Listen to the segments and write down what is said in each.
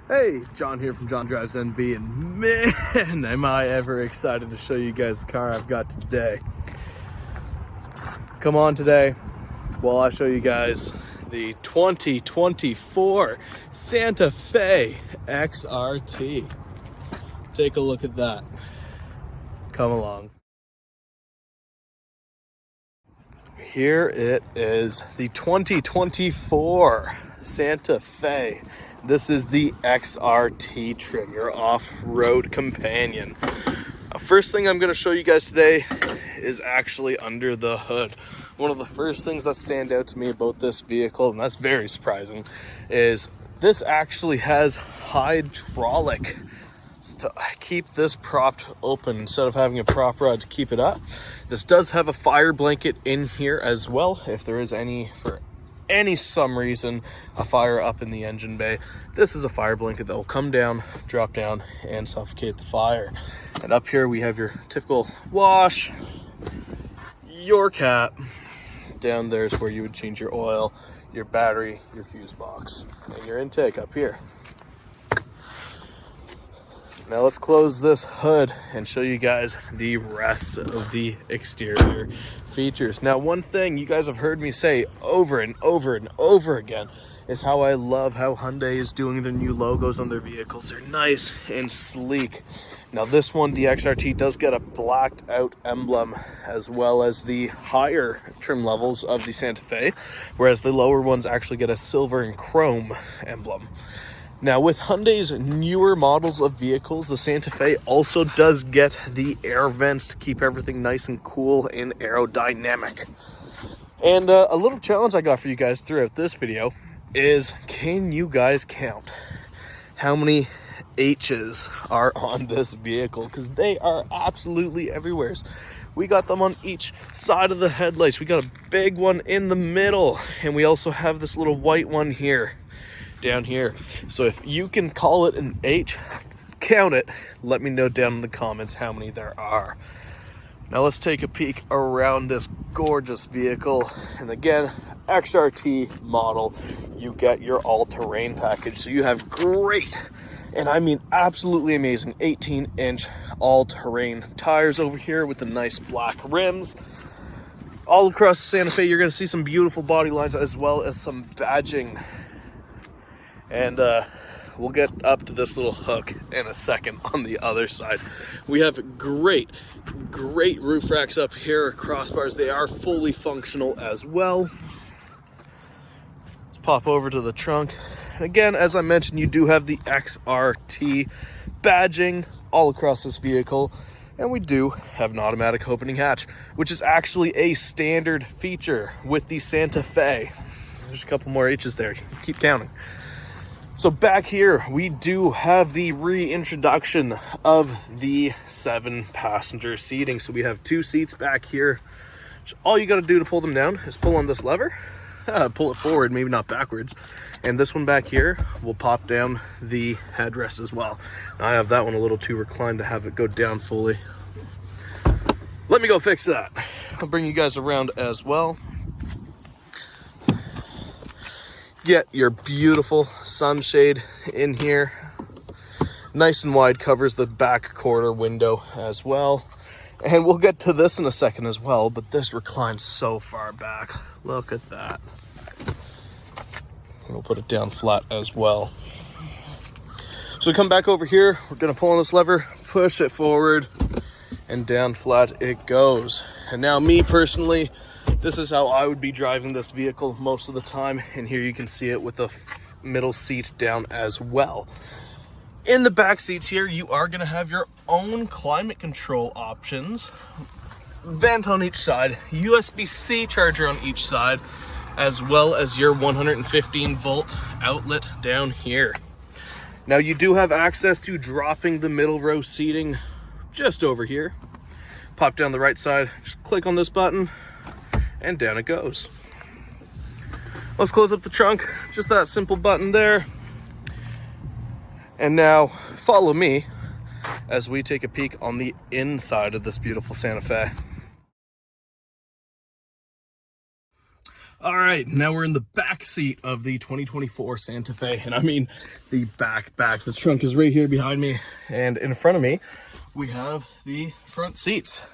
Hey, John here from John Drives NB, and man, am I ever excited to show you guys the car I've got today. Come on today, while I show you guys the 2024 Santa Fe XRT. Take a look at that. Come along. Here it is, the 2024 Santa Fe. This is the XRT trim, your off-road companion. First thing I'm going to show you guys today is actually under the hood. One of the first things that stand out to me about this vehicle, and that's very surprising, is this actually has hydraulic to keep this propped open instead of having a prop rod to keep it up. This does have a fire blanket in here as well if there is any, for some reason, a fire up in the engine bay. This is a fire blanket that will come down, drop down, and suffocate the fire. And up here we have your typical wash, your cap. Down there is where you would change your oil, your battery, your fuse box, and your intake up here. Now let's close this hood and show you guys the rest of the exterior features. Now, one thing you guys have heard me say over and over and over again is how I love how Hyundai is doing their new logos on their vehicles. They're nice and sleek. Now this one, the XRT, does get a blacked out emblem as well as the higher trim levels of the Santa Fe, whereas the lower ones actually get a silver and chrome emblem. Now, with Hyundai's newer models of vehicles, the Santa Fe also does get the air vents to keep everything nice and cool and aerodynamic. And a little challenge I got for you guys throughout this video is, can you guys count how many H's are on this vehicle? Because they are absolutely everywhere. We got them on each side of the headlights. We got a big one in the middle, and we also have this little white one here. Down here. So if you can call it an H, count it. Let me know down in the comments how many there are. Now let's take a peek around this gorgeous vehicle. And again, XRT model, you get your all-terrain package. So you have great, and I mean absolutely amazing, 18-inch all-terrain tires over here with the nice black rims. All across the Santa Fe, you're going to see some beautiful body lines as well as some badging. And we'll get up to this little hook in a second on the other side. We have great roof racks up here, crossbars. They are fully functional as well. Let's pop over to the trunk. Again, as I mentioned, you do have the XRT badging all across this vehicle. And we do have an automatic opening hatch, which is actually a standard feature with the Santa Fe. There's a couple more H's there. Keep counting. So back here, we do have the reintroduction of the 7-passenger seating. So we have 2 seats back here. So all you got to do to pull them down is pull on this lever, pull it forward, maybe not backwards. And this one back here will pop down the headrest as well. Now, I have that one a little too reclined to have it go down fully. Let me go fix that. I'll bring you guys around as well. Get your beautiful sunshade in here. Nice and wide, covers the back quarter window as well. And we'll get to this in a second as well, but this reclines so far back. Look at that. We'll put it down flat as well. So we come back over here, we're gonna pull on this lever, push it forward, and down flat it goes. And now me personally, this is how I would be driving this vehicle most of the time. And here you can see it with the middle seat down as well. In the back seats here, you are going to have your own climate control options. Vent on each side, USB-C charger on each side, as well as your 115 volt outlet down here. Now you do have access to dropping the middle row seating just over here. Pop down the right side, just click on this button, and down it goes. Let's close up the trunk, just that simple button there. And now follow me as we take a peek on the inside of this beautiful Santa Fe. All right, now we're in the back seat of the 2024 Santa Fe, and I mean the back. The trunk is right here behind me, and in front of me, we have the front seats.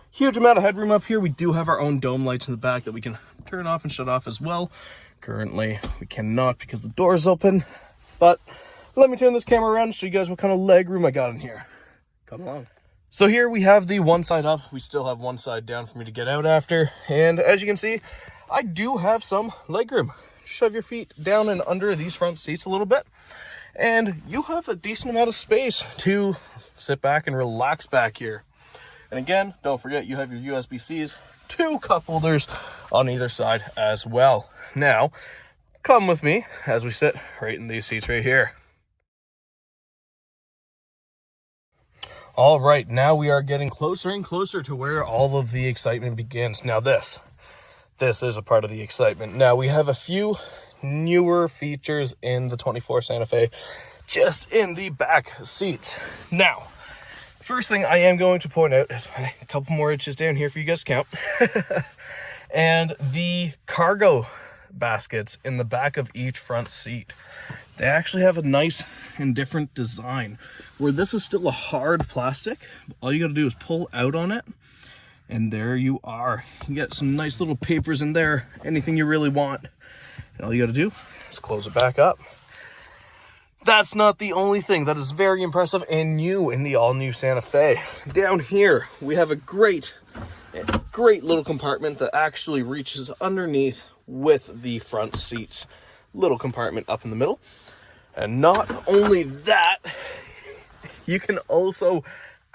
Huge amount of headroom up here. We do have our own dome lights in the back that we can turn off and shut off as well. Currently, we cannot because the door is open, but let me turn this camera around and show you guys what kind of leg room I got in here. Come along. So here we have the one side up. We still have one side down for me to get out after, and as you can see, I do have some legroom. Shove your feet down and under these front seats a little bit, and you have a decent amount of space to sit back and relax back here. And again, don't forget you have your USB-Cs, 2 cup holders on either side as well. Now, come with me as we sit right in these seats right here. All right, now we are getting closer and closer to where all of the excitement begins. Now this is a part of the excitement. Now we have a few newer features in the 24 Santa Fe just in the back seats. Now, first thing I am going to point out is a couple more inches down here for you guys to count. And the cargo baskets in the back of each front seat. They actually have a nice and different design where this is still a hard plastic. All you got to do is pull out on it, and there you are. You get some nice little papers in there, anything you really want. And all you got to do is close it back up. That's not the only thing that is very impressive and new in the all-new Santa Fe. Down here, we have a great little compartment that actually reaches underneath with the front seats. Little compartment up in the middle. And not only that, you can also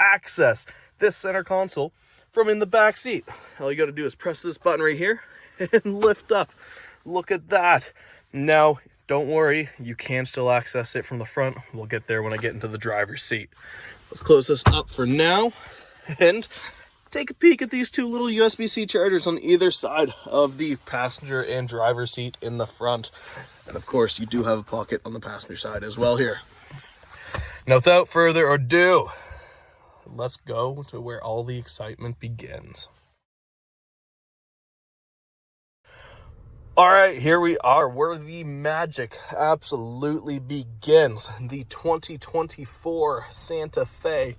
access this center console from in the back seat. All you got to do is press this button right here and lift up. Look at that. Now, don't worry, you can still access it from the front. We'll get there when I get into the driver's seat. Let's close this up for now and take a peek at these 2 little USB-C chargers on either side of the passenger and driver seat in the front. And of course, you do have a pocket on the passenger side as well here. Now, without further ado, let's go to where all the excitement begins. All right, here we are, where the magic absolutely begins. The 2024 Santa Fe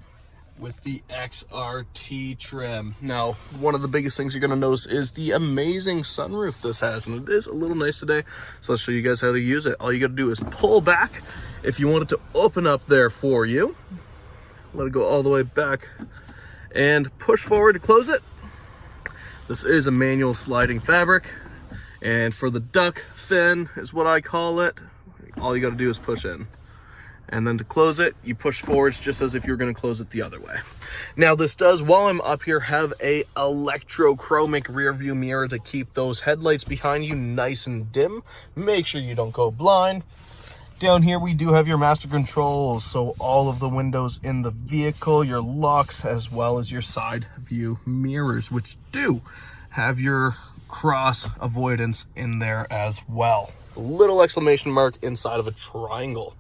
with the XRT trim. Now, one of the biggest things you're going to notice is the amazing sunroof this has, and it is a little nice today, so I'll show you guys how to use it. All you got to do is pull back if you want it to open up there for you. Let it go all the way back and push forward to close it. This is a manual sliding fabric, and for the duck fin is what I call it, all you got to do is push in. And then to close it, you push forwards just as if you're going to close it the other way. Now this does, while I'm up here, have a electrochromic rear view mirror to keep those headlights behind you nice and dim. Make sure you don't go blind. Down here we do have your master controls, so all of the windows in the vehicle, your locks, as well as your side view mirrors, which do have your cross avoidance in there as well. A little exclamation mark inside of a triangle.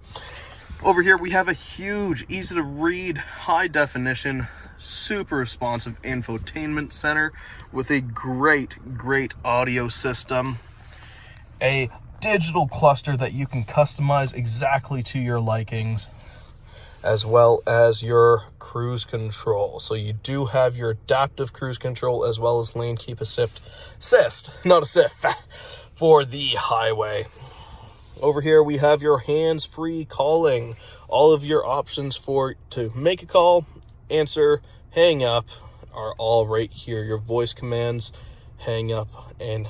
Over here we have a huge, easy to read, high definition, super responsive infotainment center with a great audio system. A digital cluster that you can customize exactly to your likings, as well as your cruise control. So you do have your adaptive cruise control as well as lane keep assist, for the highway. Over here we have your hands-free calling. All of your options to make a call, answer, hang up are all right here. Your voice commands, hang up and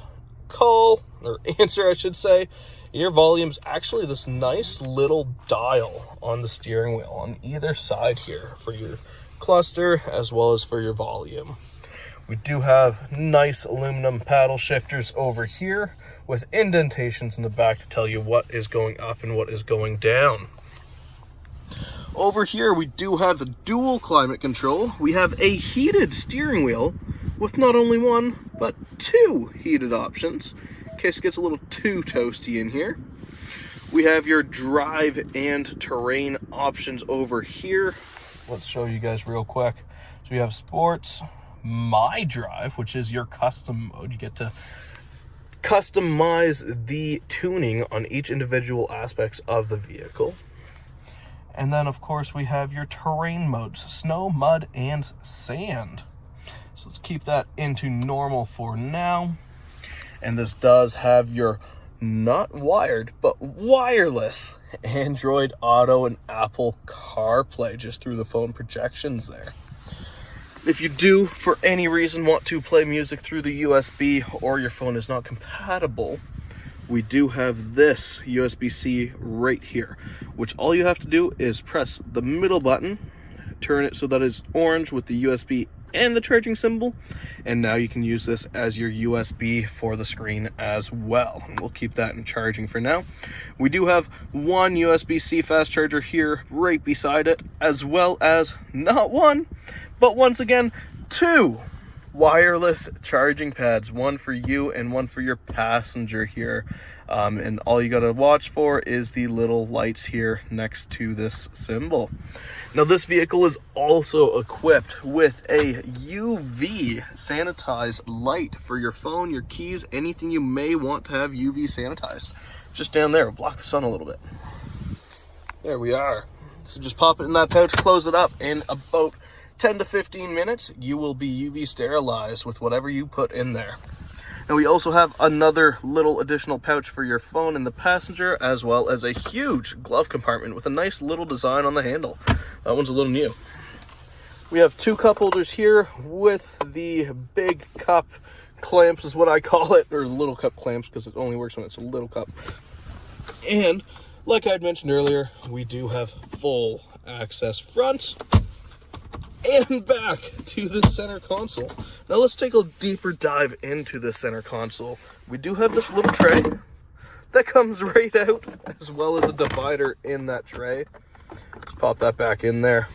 call, or answer I should say. Your volume's actually this nice little dial on the steering wheel on either side here for your cluster as well as for your volume. We do have nice aluminum paddle shifters over here with indentations in the back to tell you what is going up and what is going down. Over here we do have the dual climate control. We have a heated steering wheel with not only 1 but 2 heated options in case it gets a little too toasty in here. We have your drive and terrain options over here. Let's show you guys real quick. So we have sports, my drive, which is your custom mode. You get to customize the tuning on each individual aspects of the vehicle. And then, of course, we have your terrain modes: snow, mud, and sand. So let's keep that into normal for now. And this does have your not wired, but wireless Android Auto and Apple CarPlay just through the phone projections there. If you do, for any reason, want to play music through the USB or your phone is not compatible, we do have this USB-C right here, which all you have to do is press the middle button, turn it so that it's orange with the USB and the charging symbol, and now you can use this as your USB for the screen as well. And we'll keep that in charging for now. We do have one USB-C fast charger here right beside it, as well as not one, but once again, two wireless charging pads, one for you and one for your passenger here. And all you gotta watch for is the little lights here next to this symbol. Now, this vehicle is also equipped with a UV sanitized light for your phone, your keys, anything you may want to have UV sanitized. Just down there, block the sun a little bit. There we are. So just pop it in that pouch, close it up, in about 10 to 15 minutes, you will be UV sterilized with whatever you put in there. And we also have another little additional pouch for your phone in the passenger, as well as a huge glove compartment with a nice little design on the handle. That one's a little new. We have two cup holders here with the big cup clamps is what I call it, or little cup clamps, because it only works when it's a little cup. And like I'd mentioned earlier, we do have full access front and back to the center console. Now let's take a deeper dive into the center console. We do have this little tray that comes right out, as well as a divider in that tray. Let's pop that back in there.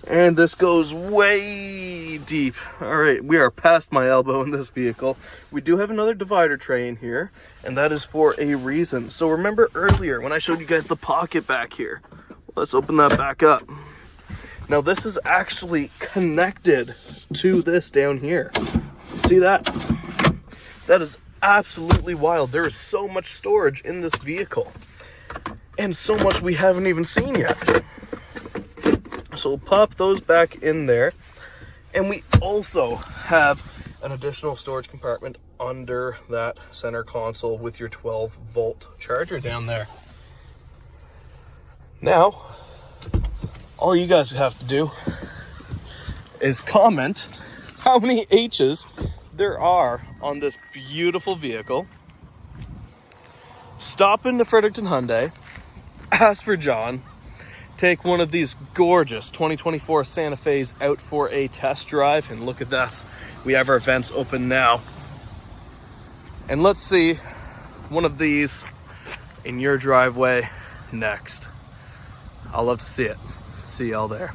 And this goes way deep. All right, we are past my elbow in this vehicle. We do have another divider tray in here, and that is for a reason. So remember earlier when I showed you guys the pocket back here? Let's open that back up. Now this is actually connected to this down here. See that? That is absolutely wild. There is so much storage in this vehicle, and so much we haven't even seen yet. So we'll pop those back in there. And we also have an additional storage compartment under that center console with your 12-volt charger down there. Now, all you guys have to do is comment how many H's there are on this beautiful vehicle. Stop into Fredericton Hyundai, ask for John, take one of these gorgeous 2024 Santa Fe's out for a test drive, and look at this. We have our vents open now. And let's see one of these in your driveway next. I'll love to see it. See y'all there.